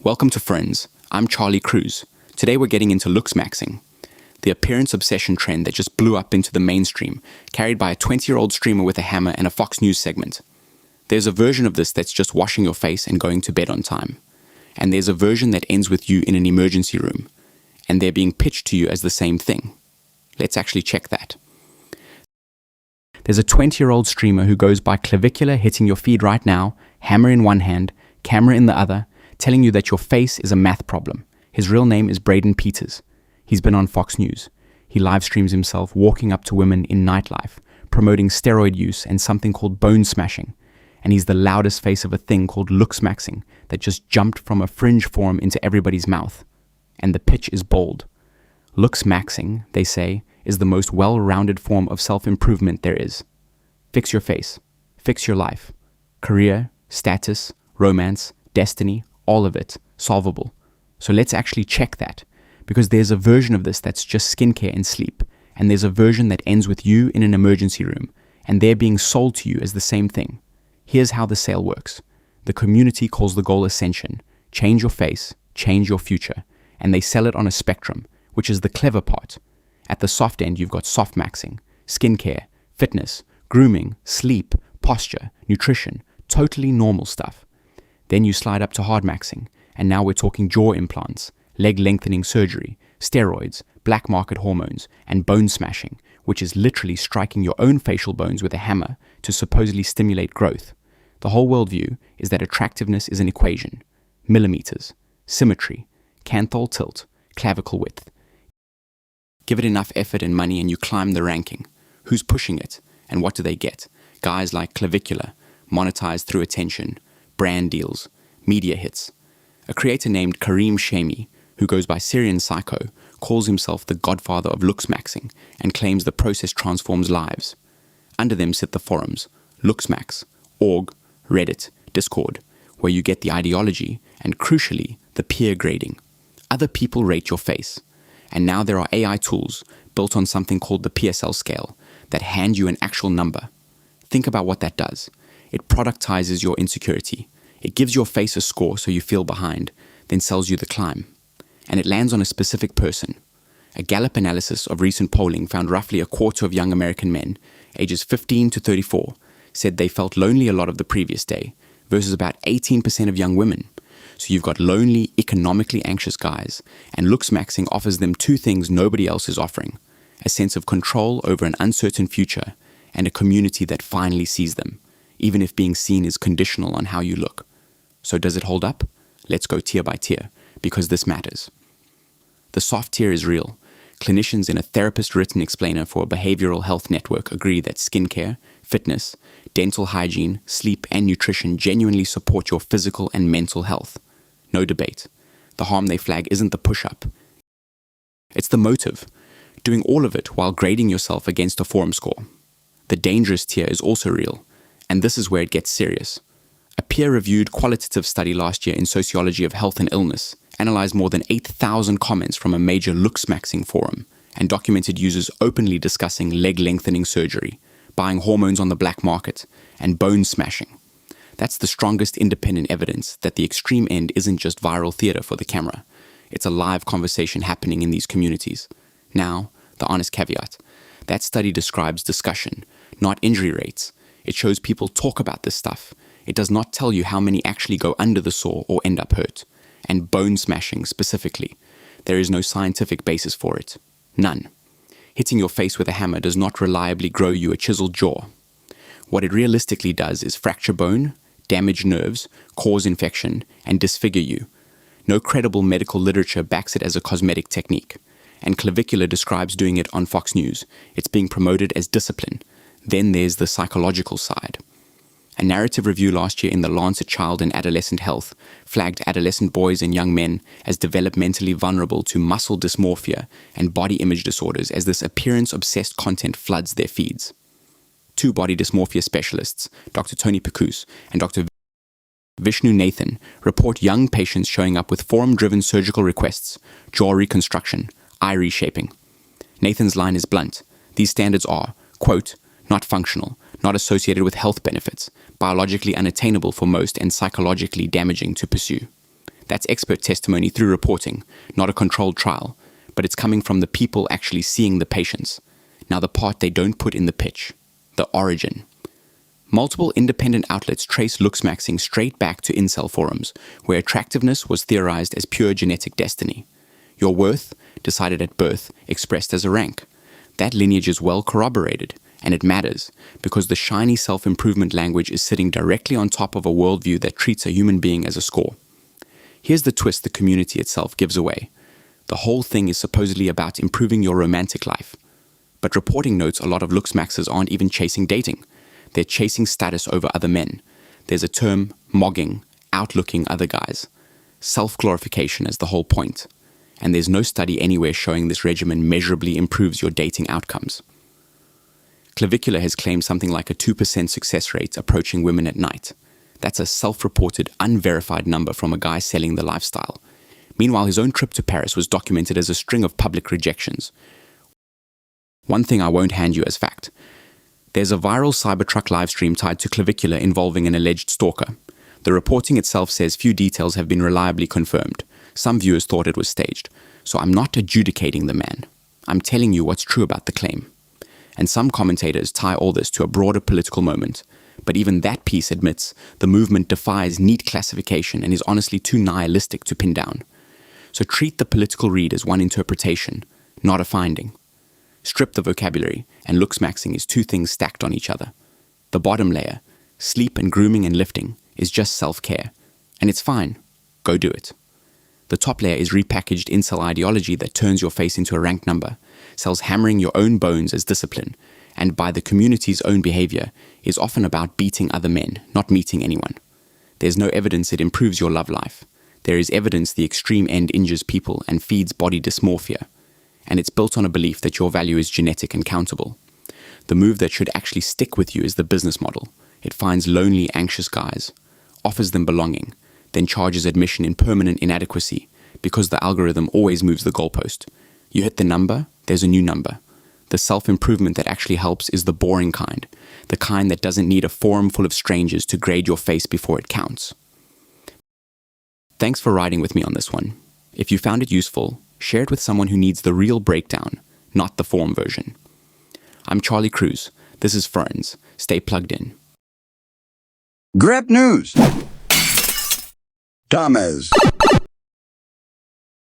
Welcome to Friends. I'm Charlie Cruz. Today we're getting into Looksmaxxing, the appearance obsession trend that just blew up into the mainstream, carried by a 20-year-old streamer with a hammer and a Fox News segment. There's a version of this that's just washing your face and going to bed on time. And there's a version that ends with you in an emergency room, and they're being pitched to you as the same thing. Let's actually check that. There's a 20-year-old streamer who goes by Clavicular hitting your feed right now, hammer in one hand, camera in the other, telling you that your face is a math problem. His real name is Braden Peters. He's been on Fox News. He live streams himself walking up to women in nightlife, promoting steroid use and something called bone smashing. And he's the loudest face of a thing called Looksmaxxing that just jumped from a fringe forum into everybody's mouth. And the pitch is bold. Looksmaxxing, they say, is the most well-rounded form of self-improvement there is. Fix your face. Fix your life. Career, status, romance, destiny, all of it solvable. So let's actually check that, because there's a version of this that's just skincare and sleep, and there's a version that ends with you in an emergency room, and they're being sold to you as the same thing. Here's how the sale works. The community calls the goal ascension. Change your face, change your future, and they sell it on a spectrum, which is the clever part. At the soft end, you've got softmaxing, skincare, fitness, grooming, sleep, posture, nutrition, totally normal stuff. Then you slide up to hardmaxing, and now we're talking jaw implants, leg lengthening surgery, steroids, black market hormones, and bone smashing, which is literally striking your own facial bones with a hammer to supposedly stimulate growth. The whole worldview is that attractiveness is an equation. Millimeters, symmetry, canthal tilt, clavicle width. Give it enough effort and money and you climb the ranking. Who's pushing it? And what do they get? Guys like Clavicular, monetized through attention, brand deals, media hits. A creator named Kareem Shami, who goes by Syrian Psycho, calls himself the godfather of Looksmaxxing and claims the process transforms lives. Under them sit the forums, Looksmax, org, Reddit, Discord, where you get the ideology and, crucially, the peer grading. Other people rate your face. And now there are AI tools built on something called the PSL scale that hand you an actual number. Think about what that does. It productizes your insecurity. It gives your face a score so you feel behind, then sells you the climb. And it lands on a specific person. A Gallup analysis of recent polling found roughly a quarter of young American men, ages 15 to 34, said they felt lonely a lot of the previous day, versus about 18% of young women. So you've got lonely, economically anxious guys, and Looksmaxxing offers them two things nobody else is offering: a sense of control over an uncertain future, and a community that finally sees them, even if being seen is conditional on how you look. So does it hold up? Let's go tier by tier, because this matters. The soft tier is real. Clinicians in a therapist-written explainer for a behavioral health network agree that skincare, fitness, dental hygiene, sleep, and nutrition genuinely support your physical and mental health. No debate. The harm they flag isn't the push-up. It's the motive, doing all of it while grading yourself against a forum score. The dangerous tier is also real, and this is where it gets serious. A peer-reviewed qualitative study last year in Sociology of Health and Illness analyzed more than 8,000 comments from a major Looksmaxxing forum and documented users openly discussing leg-lengthening surgery, buying hormones on the black market, and bone smashing. That's the strongest independent evidence that the extreme end isn't just viral theater for the camera. It's a live conversation happening in these communities. Now, the honest caveat. That study describes discussion, not injury rates. It shows people talk about this stuff. It does not tell you how many actually go under the saw or end up hurt. And bone smashing specifically. There is no scientific basis for it. None. Hitting your face with a hammer does not reliably grow you a chiseled jaw. What it realistically does is fracture bone, damage nerves, cause infection, and disfigure you. No credible medical literature backs it as a cosmetic technique. And Clavicular describes doing it on Fox News. It's being promoted as discipline. Then there's the psychological side. A narrative review last year in the Lancet Child and Adolescent Health flagged adolescent boys and young men as developmentally vulnerable to muscle dysmorphia and body image disorders as this appearance-obsessed content floods their feeds. Two body dysmorphia specialists, Dr. Tony Picus and Dr. Vishnu Nathan, report young patients showing up with forum-driven surgical requests, jaw reconstruction, eye reshaping. Nathan's line is blunt. These standards are, quote, not functional, not associated with health benefits, biologically unattainable for most and psychologically damaging to pursue. That's expert testimony through reporting, not a controlled trial, but it's coming from the people actually seeing the patients. Now the part they don't put in the pitch, the origin. Multiple independent outlets trace Looksmaxxing straight back to incel forums, where attractiveness was theorized as pure genetic destiny. Your worth, decided at birth, expressed as a rank. That lineage is well corroborated, and it matters, because the shiny self-improvement language is sitting directly on top of a worldview that treats a human being as a score. Here's the twist the community itself gives away. The whole thing is supposedly about improving your romantic life. But reporting notes a lot of Looksmaxxers aren't even chasing dating. They're chasing status over other men. There's a term, mogging, outlooking other guys. Self-glorification is the whole point. And there's no study anywhere showing this regimen measurably improves your dating outcomes. Clavicular has claimed something like a 2% success rate approaching women at night. That's a self-reported, unverified number from a guy selling the lifestyle. Meanwhile, his own trip to Paris was documented as a string of public rejections. One thing I won't hand you as fact. There's a viral Cybertruck livestream tied to Clavicular involving an alleged stalker. The reporting itself says few details have been reliably confirmed. Some viewers thought it was staged. So I'm not adjudicating the man. I'm telling you what's true about the claim. And some commentators tie all this to a broader political moment. But even that piece admits the movement defies neat classification and is honestly too nihilistic to pin down. So treat the political read as one interpretation, not a finding. Strip the vocabulary, and Looksmaxxing is two things stacked on each other. The bottom layer, sleep and grooming and lifting, is just self-care. And it's fine. Go do it. The top layer is repackaged incel ideology that turns your face into a rank number, sells hammering your own bones as discipline, and by the community's own behavior, is often about beating other men, not meeting anyone. There's no evidence it improves your love life. There is evidence the extreme end injures people and feeds body dysmorphia. And it's built on a belief that your value is genetic and countable. The move that should actually stick with you is the business model. It finds lonely, anxious guys, offers them belonging, then charges admission in permanent inadequacy because the algorithm always moves the goalpost. You hit the number, there's a new number. The self-improvement that actually helps is the boring kind, the kind that doesn't need a forum full of strangers to grade your face before it counts. Thanks for riding with me on this one. If you found it useful, share it with someone who needs the real breakdown, not the form version. I'm Charlie Cruz. This is Fringe. Stay plugged in. Grab news. Thomas.